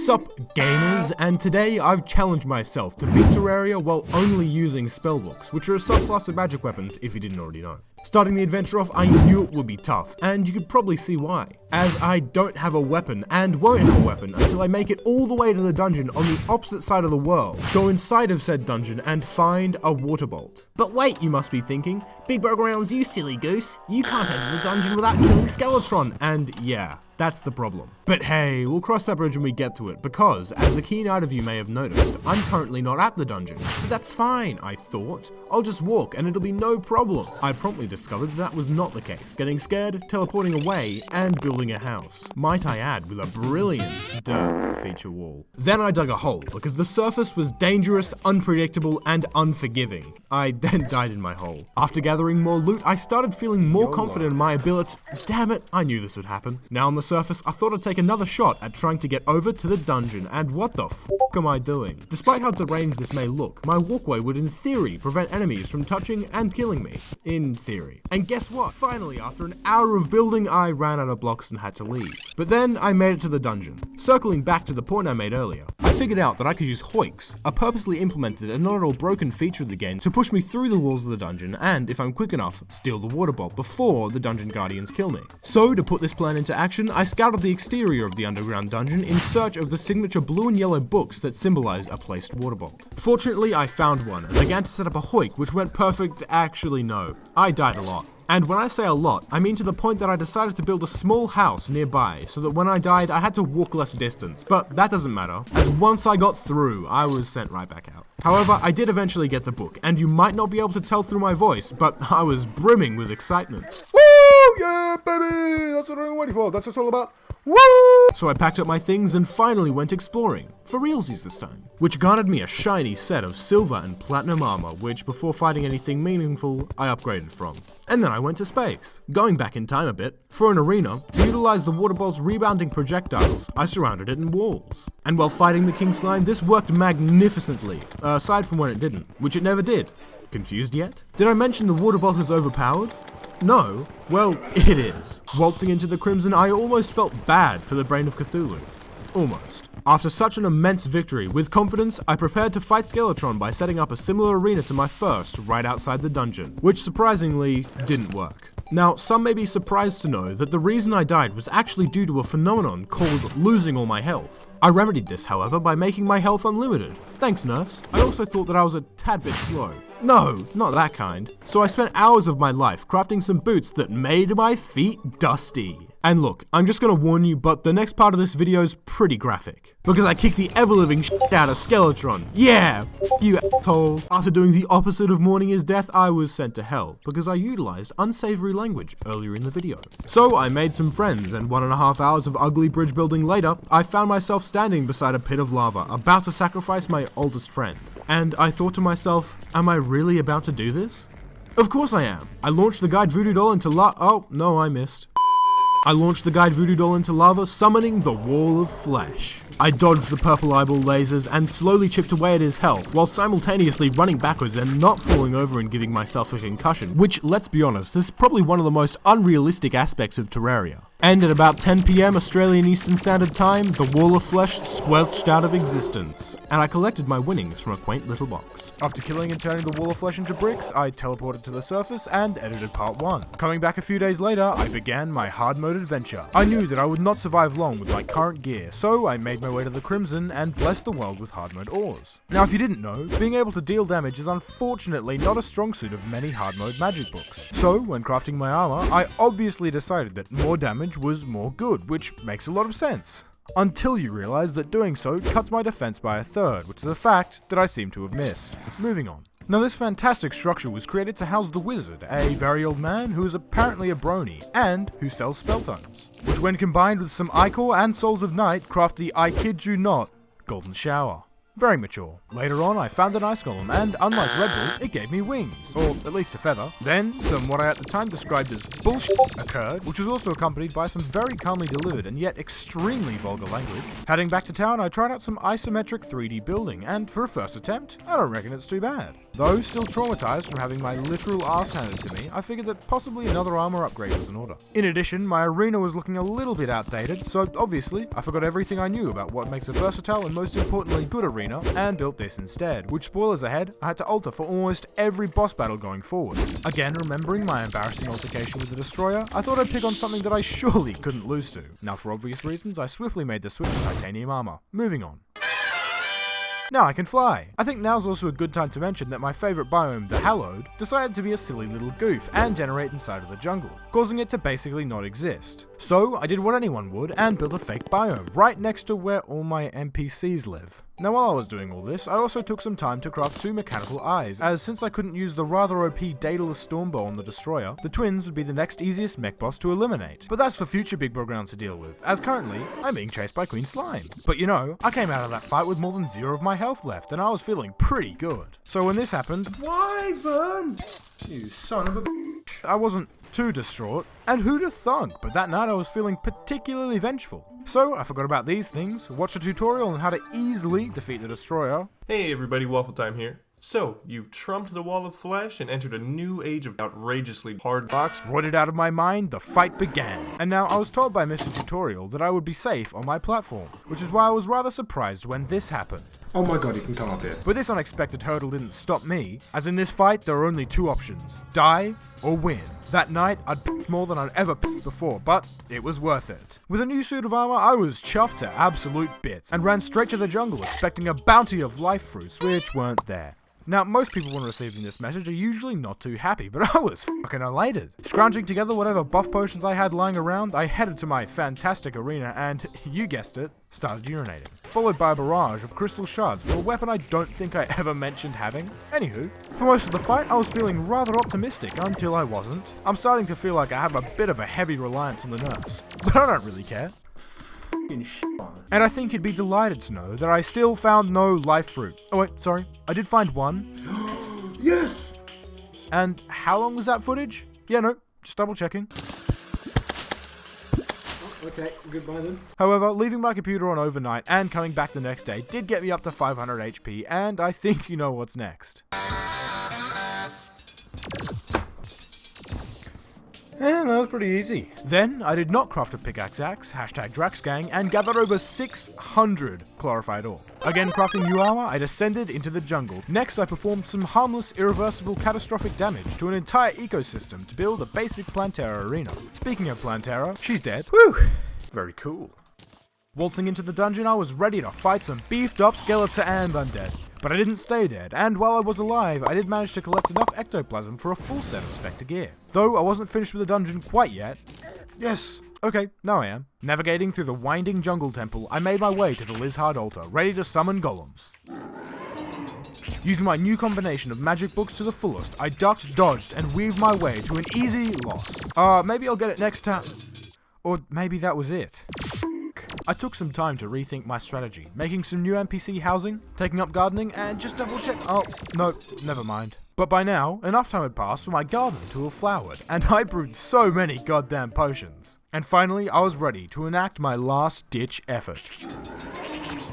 Sup gamers, and today I've challenged myself to beat Terraria while only using spellbooks, which are a subclass of magic weapons if you didn't already know. Starting the adventure off, I knew it would be tough, and you could probably see why, as I don't have a weapon and won't have a weapon until I make it all the way to the dungeon on the opposite side of the world, go inside of said dungeon and find a water bolt. But wait, you must be thinking, Bigbrogrounds, you silly goose, you can't enter the dungeon without killing Skeletron, and yeah, that's the problem. But hey, we'll cross that bridge when we get to it, because, as the keen-eyed of you may have noticed, I'm currently not at the dungeon. But that's fine, I thought. I'll just walk and it'll be no problem. I promptly discovered that was not the case, getting scared, teleporting away, and building a house. Might I add, with a brilliant dirt feature wall. Then I dug a hole, because the surface was dangerous, unpredictable, and unforgiving. I then died in my hole. After gathering more loot, I started feeling more confident in my abilities. Damn it, I knew this would happen. Now on the surface, I thought I'd take another shot at trying to get over to the dungeon, and what the f*** am I doing? Despite how deranged this may look, my walkway would in theory prevent enemies from touching and killing me. In theory. And guess what? Finally, after an hour of building, I ran out of blocks and had to leave. But then I made it to the dungeon. Circling back to the point I made earlier, I figured out that I could use hoiks, a purposely implemented and not at all broken feature of the game, to push me through the walls of the dungeon and, if I'm quick enough, steal the water bolt before the dungeon guardians kill me. So, to put this plan into action, I scouted the exterior of the underground dungeon in search of the signature blue and yellow books that symbolized a placed water bolt. Fortunately, I found one and began to set up a hoik, which went perfect. Actually, no. I died a lot. And when I say a lot, I mean to the point that I decided to build a small house nearby so that when I died, I had to walk less distance. But that doesn't matter, as once I got through, I was sent right back out. However, I did eventually get the book, and you might not be able to tell through my voice, but I was brimming with excitement. Woo! Yeah, baby! That's what I'm waiting for. That's what it's all about. Woo! So I packed up my things and finally went exploring, for realsies this time, which garnered me a shiny set of silver and platinum armor, which before fighting anything meaningful, I upgraded from. And then I went to space, going back in time a bit. For an arena, to utilize the water bolt's rebounding projectiles, I surrounded it in walls. And while fighting the King Slime, this worked magnificently, aside from when it didn't, which it never did. Confused yet? Did I mention the water bolt is overpowered? No? Well, it is. Waltzing into the Crimson, I almost felt bad for the Brain of Cthulhu. Almost. After such an immense victory, with confidence, I prepared to fight Skeletron by setting up a similar arena to my first, right outside the dungeon, which surprisingly didn't work. Now, some may be surprised to know that the reason I died was actually due to a phenomenon called losing all my health. I remedied this, however, by making my health unlimited. Thanks, nurse. I also thought that I was a tad bit slow. No, not that kind. So I spent hours of my life crafting some boots that made my feet dusty. And look, I'm just gonna warn you, but the next part of this video is pretty graphic. Because I kicked the ever-living shit out of Skeletron. Yeah, you asshole. After doing the opposite of mourning his death, I was sent to hell, because I utilized unsavory language earlier in the video. So I made some friends, and 1.5 hours of ugly bridge building later, I found myself standing beside a pit of lava, about to sacrifice my oldest friend. And I thought to myself, am I really about to do this? Of course I am. I launched the guide Voodoo Doll into oh, no, I missed. I launched the guide Voodoo Doll into lava, summoning the Wall of Flesh. I dodged the purple eyeball lasers and slowly chipped away at his health, while simultaneously running backwards and not falling over and giving myself a concussion, which, let's be honest, is probably one of the most unrealistic aspects of Terraria. And at about 10 PM Australian Eastern Standard Time, the Wall of Flesh squelched out of existence, and I collected my winnings from a quaint little box. After killing and turning the Wall of Flesh into bricks, I teleported to the surface and edited part 1. Coming back a few days later, I began my hard mode adventure. I knew that I would not survive long with my current gear, so I made my way to the Crimson and blessed the world with hard mode ores. Now if you didn't know, being able to deal damage is unfortunately not a strong suit of many hard mode magic books. So when crafting my armor, I obviously decided that more damage was more good, which makes a lot of sense. Until you realize that doing so cuts my defense by 1/3, which is a fact that I seem to have missed. Moving on. Now this fantastic structure was created to house the Wizard, a very old man who is apparently a brony, and who sells spell tomes, which when combined with some Ichor and Souls of Night craft the I kid you not, Golden Shower. Very mature. Later on, I found an ice golem, and unlike Red Bull, it gave me wings. Or at least a feather. Then, some what I at the time described as bullshit occurred, which was also accompanied by some very calmly delivered and yet extremely vulgar language. Heading back to town, I tried out some isometric 3D building, and for a first attempt, I don't reckon it's too bad. Though still traumatized from having my literal arse handed to me, I figured that possibly another armor upgrade was in order. In addition, my arena was looking a little bit outdated, so obviously, I forgot everything I knew about what makes a versatile and most importantly good arena, and built this instead, which, spoilers ahead, I had to alter for almost every boss battle going forward. Again, remembering my embarrassing altercation with the Destroyer, I thought I'd pick on something that I surely couldn't lose to. Now, for obvious reasons, I swiftly made the switch to titanium armor. Moving on. Now I can fly. I think now's also a good time to mention that my favourite biome, the Hallowed, decided to be a silly little goof and generate inside of the jungle, causing it to basically not exist. So I did what anyone would and built a fake biome right next to where all my NPCs live. Now while I was doing all this, I also took some time to craft 2 mechanical eyes, as since I couldn't use the rather OP Daedalus Stormbow on the Destroyer, the twins would be the next easiest mech boss to eliminate. But that's for future Bigbrogrounds to deal with, as currently, I'm being chased by Queen Slime. But you know, I came out of that fight with more than 0 of my health left, and I was feeling pretty good. So when this happened, Wyvern! You son of a bitch. I wasn't too distraught, and who'd have thunk, but that night I was feeling particularly vengeful. So I forgot about these things, watched a tutorial on how to easily defeat the Destroyer. Hey everybody, Waffle Time here. So, you've trumped the wall of flesh and entered a new age of outrageously hard box. Voided out of my mind, the fight began. And now I was told by Mr. Tutorial that I would be safe on my platform, which is why I was rather surprised when this happened. Oh my god, you can come up here. But this unexpected hurdle didn't stop me, as in this fight there are only 2 options, die or win. That night, I'd picked more than I'd ever picked before, but it was worth it. With a new suit of armor, I was chuffed to absolute bits, and ran straight to the jungle expecting a bounty of life fruits, which weren't there. Now, most people when receiving this message are usually not too happy, but I was fucking elated. Scrounging together whatever buff potions I had lying around, I headed to my fantastic arena and, you guessed it, started urinating. Followed by a barrage of crystal shards for a weapon I don't think I ever mentioned having. Anywho, for most of the fight I was feeling rather optimistic until I wasn't. I'm starting to feel like I have a bit of a heavy reliance on the nurse, but I don't really care. And I think he'd be delighted to know that I still found no life fruit. Oh wait, sorry, I did find one. Yes! And how long was that footage? Yeah, no, just double checking. Okay, goodbye then. However, leaving my computer on overnight and coming back the next day did get me up to 500 HP, and I think you know what's next. And that was pretty easy. Then, I did not craft a pickaxe axe, #DraxGang, and gathered over 600 clarified ore. Again crafting new armor, I descended into the jungle. Next, I performed some harmless, irreversible, catastrophic damage to an entire ecosystem to build a basic Plantera arena. Speaking of Plantera, she's dead. Whew! Very cool. Waltzing into the dungeon, I was ready to fight some beefed up skeleton and undead. But I didn't stay dead, and while I was alive, I did manage to collect enough ectoplasm for a full set of Spectre gear. Though I wasn't finished with the dungeon quite yet. Yes, okay, now I am. Navigating through the winding jungle temple, I made my way to the Lizhard altar, ready to summon Golem. Using my new combination of magic books to the fullest, I ducked, dodged, and weaved my way to an easy loss. Maybe I'll get it next time. Or maybe that was it. I took some time to rethink my strategy, making some new NPC housing, taking up gardening, and just double check. Oh, no, never mind. But by now, enough time had passed for my garden to have flowered, and I brewed so many goddamn potions. And finally, I was ready to enact my last-ditch effort.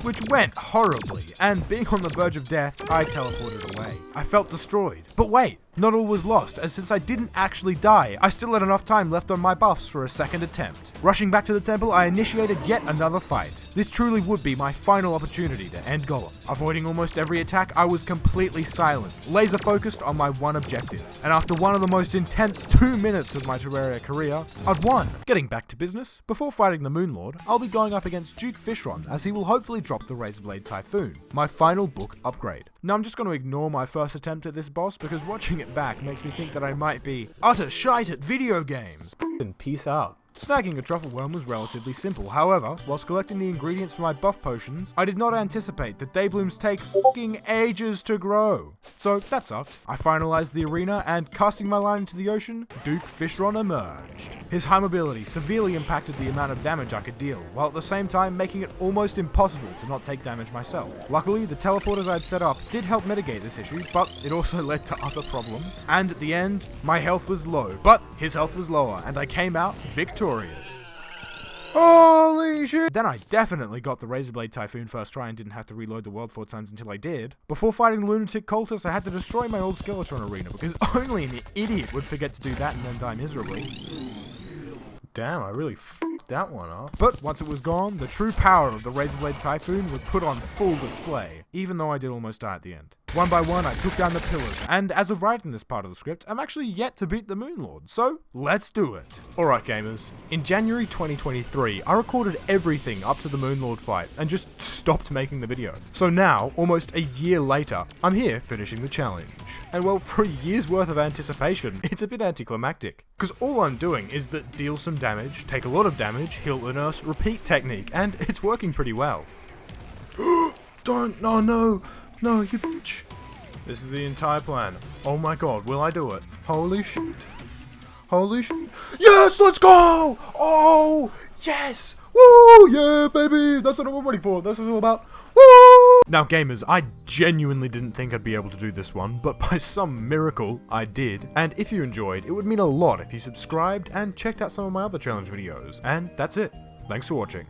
Which went horribly, and being on the verge of death, I teleported away. I felt destroyed. But wait, not all was lost, as since I didn't actually die, I still had enough time left on my buffs for a second attempt. Rushing back to the temple, I initiated yet another fight. This truly would be my final opportunity to end Golem. Avoiding almost every attack, I was completely silent, laser focused on my one objective. And after one of the most intense 2 minutes of my Terraria career, I'd won. Getting back to business, before fighting the Moonlord, I'll be going up against Duke Fishron, as he will hopefully drop the Razorblade Typhoon, my final book upgrade. Now I'm just going to ignore my first attempt at this boss, because watching it back makes me think that I might be utter shite at video games. And peace out. Snagging a truffle worm was relatively simple, however, whilst collecting the ingredients for my buff potions, I did not anticipate that dayblooms take f***ing ages to grow. So that sucked. I finalized the arena and, casting my line into the ocean, Duke Fishron emerged. His high mobility severely impacted the amount of damage I could deal, while at the same time making it almost impossible to not take damage myself. Luckily, the teleporters I'd set up did help mitigate this issue, but it also led to other problems. And at the end, my health was low, but his health was lower, and I came out victorious. Holy shit! Then I definitely got the Razorblade Typhoon first try and didn't have to reload the world 4 times until I did. Before fighting the lunatic cultists, I had to destroy my old skeleton arena because only an idiot would forget to do that and then die miserably. Damn, I really f***ed that one up. But once it was gone, the true power of the Razorblade Typhoon was put on full display, even though I did almost die at the end. One by one, I took down the pillars, and as of writing this part of the script, I'm actually yet to beat the Moonlord, so let's do it. Alright gamers, in January 2023, I recorded everything up to the Moonlord fight, and just stopped making the video. So now, almost a year later, I'm here finishing the challenge. And well, for a year's worth of anticipation, it's a bit anticlimactic. Because all I'm doing is that deal some damage, take a lot of damage, heal the nurse, repeat technique, and it's working pretty well. No, you bitch. This is the entire plan. Oh my god, will I do it? Holy shit. Holy shit. Yes, let's go! Oh, yes! Woo, yeah, baby! That's what I'm waiting for. That's what it's all about. Woo! Now, gamers, I genuinely didn't think I'd be able to do this one, but by some miracle, I did. And if you enjoyed, it would mean a lot if you subscribed and checked out some of my other challenge videos. And that's it. Thanks for watching.